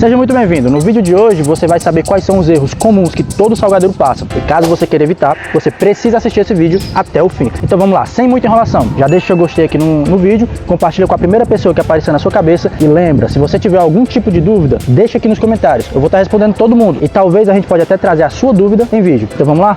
Seja muito bem-vindo. No vídeo de hoje você vai saber quais são os erros comuns que todo salgadeiro passa. E caso você queira evitar, você precisa assistir esse vídeo até o fim. Então vamos lá, sem muita enrolação. Já deixa o seu gostei aqui no vídeo, compartilha com a primeira pessoa que aparecer na sua cabeça. E lembra, se você tiver algum tipo de dúvida, deixa aqui nos comentários. Eu vou estar respondendo todo mundo. E talvez a gente pode até trazer a sua dúvida em vídeo. Então vamos lá?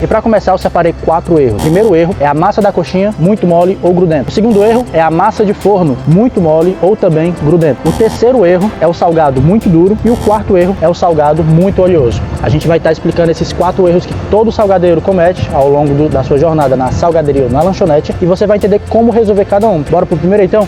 E para começar eu separei 4 erros. O primeiro erro é a massa da coxinha muito mole ou grudenta. O segundo erro é a massa de forno muito mole ou também grudenta. O terceiro erro é o salgado muito duro e o quarto erro é o salgado muito oleoso. A gente vai estar explicando esses 4 erros que todo salgadeiro comete ao longo da sua jornada na salgaderia ou na lanchonete e você vai entender como resolver cada um. Bora pro primeiro então?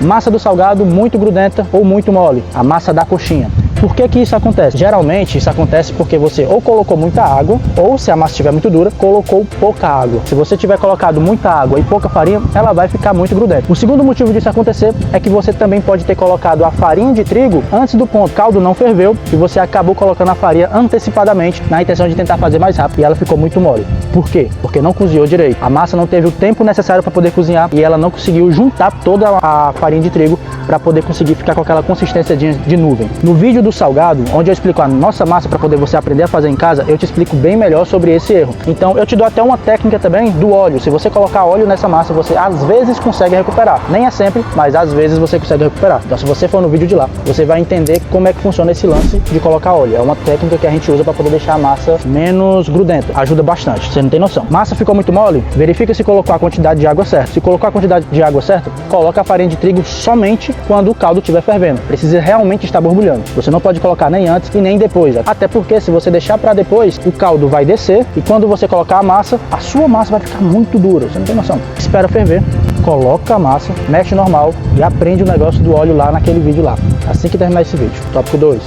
Massa do salgado muito grudenta ou muito mole, a massa da coxinha. Por que isso acontece? Geralmente isso acontece porque você ou colocou muita água, ou se a massa estiver muito dura, colocou pouca água. Se você tiver colocado muita água e pouca farinha, ela vai ficar muito grudenta. O segundo motivo disso acontecer é que você também pode ter colocado a farinha de trigo antes do ponto. O caldo não ferveu e você acabou colocando a farinha antecipadamente na intenção de tentar fazer mais rápido e ela ficou muito mole. Por quê? Porque não cozinhou direito. A massa não teve o tempo necessário para poder cozinhar e ela não conseguiu juntar toda a farinha de trigo para poder conseguir ficar com aquela consistência de nuvem. No vídeo do salgado, onde eu explico a nossa massa para poder você aprender a fazer em casa, eu te explico bem melhor sobre esse erro. Então eu te dou até uma técnica também do óleo. Se você colocar óleo nessa massa, você às vezes consegue recuperar. Nem é sempre, mas às vezes você consegue recuperar. Então se você for no vídeo de lá, você vai entender como é que funciona esse lance de colocar óleo. É uma técnica que a gente usa para poder deixar a massa menos grudenta. Ajuda bastante, você não tem noção. Massa ficou muito mole? Verifica se colocou a quantidade de água certa. Se colocou a quantidade de água certa, coloca a farinha de trigo somente quando o caldo estiver fervendo. Precisa realmente estar borbulhando. Você não pode colocar nem antes e nem depois. Até porque se você deixar para depois, o caldo vai descer e quando você colocar a massa, a sua massa vai ficar muito dura. Você não tem noção. Espera ferver, coloca a massa, mexe normal e aprende o negócio do óleo lá naquele vídeo lá. Assim que terminar esse vídeo. Tópico 2.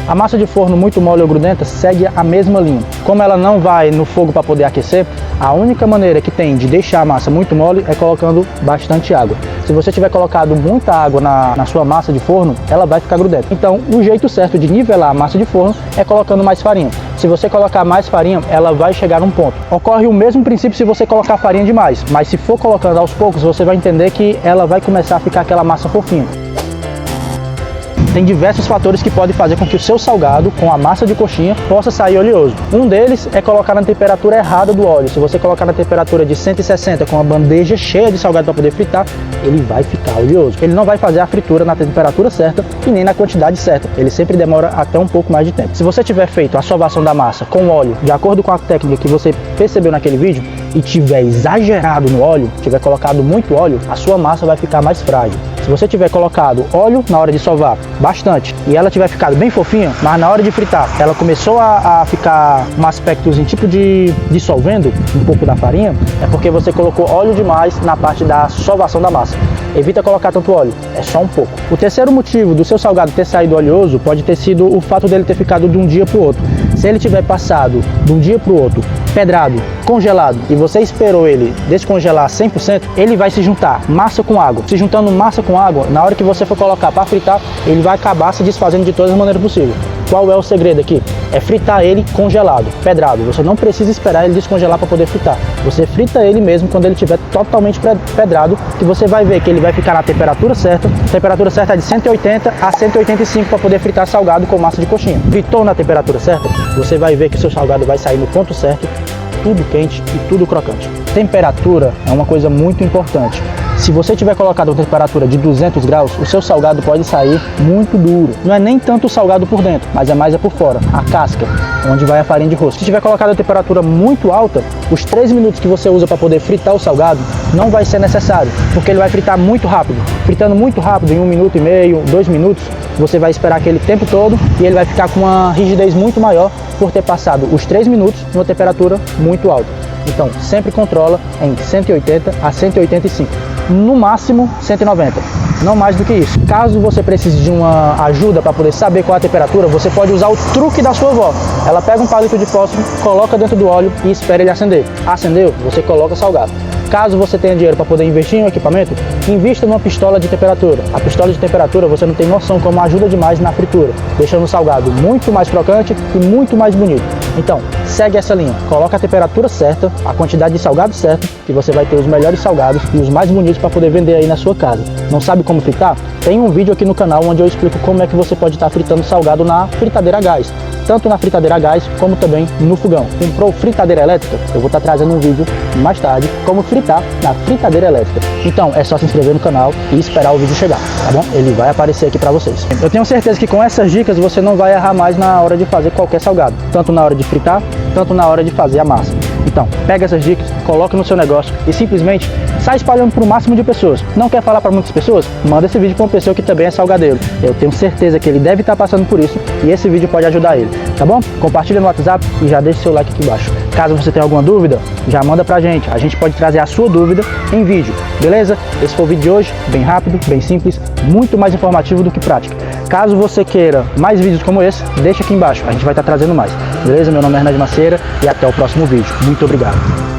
A massa de forno muito mole ou grudenta segue a mesma linha. Como ela não vai no fogo para poder aquecer, a única maneira que tem de deixar a massa muito mole é colocando bastante água. Se você tiver colocado muita água na sua massa de forno, ela vai ficar grudenta. Então, o jeito certo de nivelar a massa de forno é colocando mais farinha. Se você colocar mais farinha, ela vai chegar num ponto. Ocorre o mesmo princípio se você colocar farinha demais, mas se for colocando aos poucos, você vai entender que ela vai começar a ficar aquela massa fofinha. Tem diversos fatores que podem fazer com que o seu salgado, com a massa de coxinha, possa sair oleoso. Um deles é colocar na temperatura errada do óleo. Se você colocar na temperatura de 160 com a bandeja cheia de salgado para poder fritar, ele vai ficar oleoso. Ele não vai fazer a fritura na temperatura certa e nem na quantidade certa. Ele sempre demora até um pouco mais de tempo. Se você tiver feito a sovação da massa com óleo, de acordo com a técnica que você percebeu naquele vídeo, e tiver exagerado no óleo, tiver colocado muito óleo, a sua massa vai ficar mais frágil. Se você tiver colocado óleo na hora de sovar bastante e ela tiver ficado bem fofinha, mas na hora de fritar ela começou a ficar um aspectozinho tipo de dissolvendo um pouco da farinha, é porque você colocou óleo demais na parte da sovação da massa. Evita colocar tanto óleo, é só um pouco. O terceiro motivo do seu salgado ter saído oleoso pode ter sido o fato dele ter ficado de um dia para o outro. Se ele tiver passado de um dia para o outro, pedrado, congelado, e você esperou ele descongelar 100%, ele vai se juntar massa com água. Se juntando massa com água, na hora que você for colocar para fritar, ele vai acabar se desfazendo de todas as maneiras possíveis. Qual é o segredo aqui? É fritar ele congelado, pedrado. Você não precisa esperar ele descongelar para poder fritar. Você frita ele mesmo quando ele estiver totalmente pedrado, que você vai ver que ele vai ficar na temperatura certa. A temperatura certa é de 180 a 185 para poder fritar salgado com massa de coxinha. Fritou na temperatura certa, você vai ver que o seu salgado vai sair no ponto certo, tudo quente e tudo crocante. Temperatura é uma coisa muito importante. Se você tiver colocado uma temperatura de 200 graus, o seu salgado pode sair muito duro. Não é nem tanto o salgado por dentro, mas é mais por fora, a casca, onde vai a farinha de rosca. Se tiver colocado a temperatura muito alta, os 3 minutos que você usa para poder fritar o salgado não vai ser necessário, porque ele vai fritar muito rápido. Fritando muito rápido, em 1 minuto e meio, 2 minutos, você vai esperar aquele tempo todo e ele vai ficar com uma rigidez muito maior por ter passado os 3 minutos numa temperatura muito alta. Então, sempre controla em 180 a 185. No máximo 190, não mais do que isso. Caso você precise de uma ajuda para poder saber qual é a temperatura, você pode usar o truque da sua avó. Ela pega um palito de fósforo, coloca dentro do óleo e espera ele acender. Acendeu, você coloca salgado. Caso você tenha dinheiro para poder investir em um equipamento, invista numa pistola de temperatura. A pistola de temperatura, você não tem noção como ajuda demais na fritura, deixando o salgado muito mais crocante e muito mais bonito. Então, segue essa linha, coloca a temperatura certa, a quantidade de salgado certa, que você vai ter os melhores salgados e os mais bonitos para poder vender aí na sua casa. Não sabe como fritar? Tem um vídeo aqui no canal onde eu explico como é que você pode estar fritando salgado na fritadeira a gás. Tanto na fritadeira a gás, como também no fogão. Comprou fritadeira elétrica? Eu vou estar trazendo um vídeo mais tarde, como fritar na fritadeira elétrica. Então, é só se inscrever no canal e esperar o vídeo chegar, tá bom? Ele vai aparecer aqui para vocês. Eu tenho certeza que com essas dicas você não vai errar mais na hora de fazer qualquer salgado. Tanto na hora de fritar, tanto na hora de fazer a massa. Então, pega essas dicas, coloca no seu negócio e simplesmente sai espalhando para o máximo de pessoas. Não quer falar para muitas pessoas? Manda esse vídeo para uma pessoa que também é salgadeiro. Eu tenho certeza que ele deve estar passando por isso e esse vídeo pode ajudar ele, tá bom? Compartilha no WhatsApp e já deixa seu like aqui embaixo. Caso você tenha alguma dúvida, já manda pra gente. A gente pode trazer a sua dúvida em vídeo, beleza? Esse foi o vídeo de hoje, bem rápido, bem simples, muito mais informativo do que prático. Caso você queira mais vídeos como esse, deixa aqui embaixo. A gente vai estar trazendo mais, beleza? Meu nome é Hernandes Macieira e até o próximo vídeo. Muito obrigado.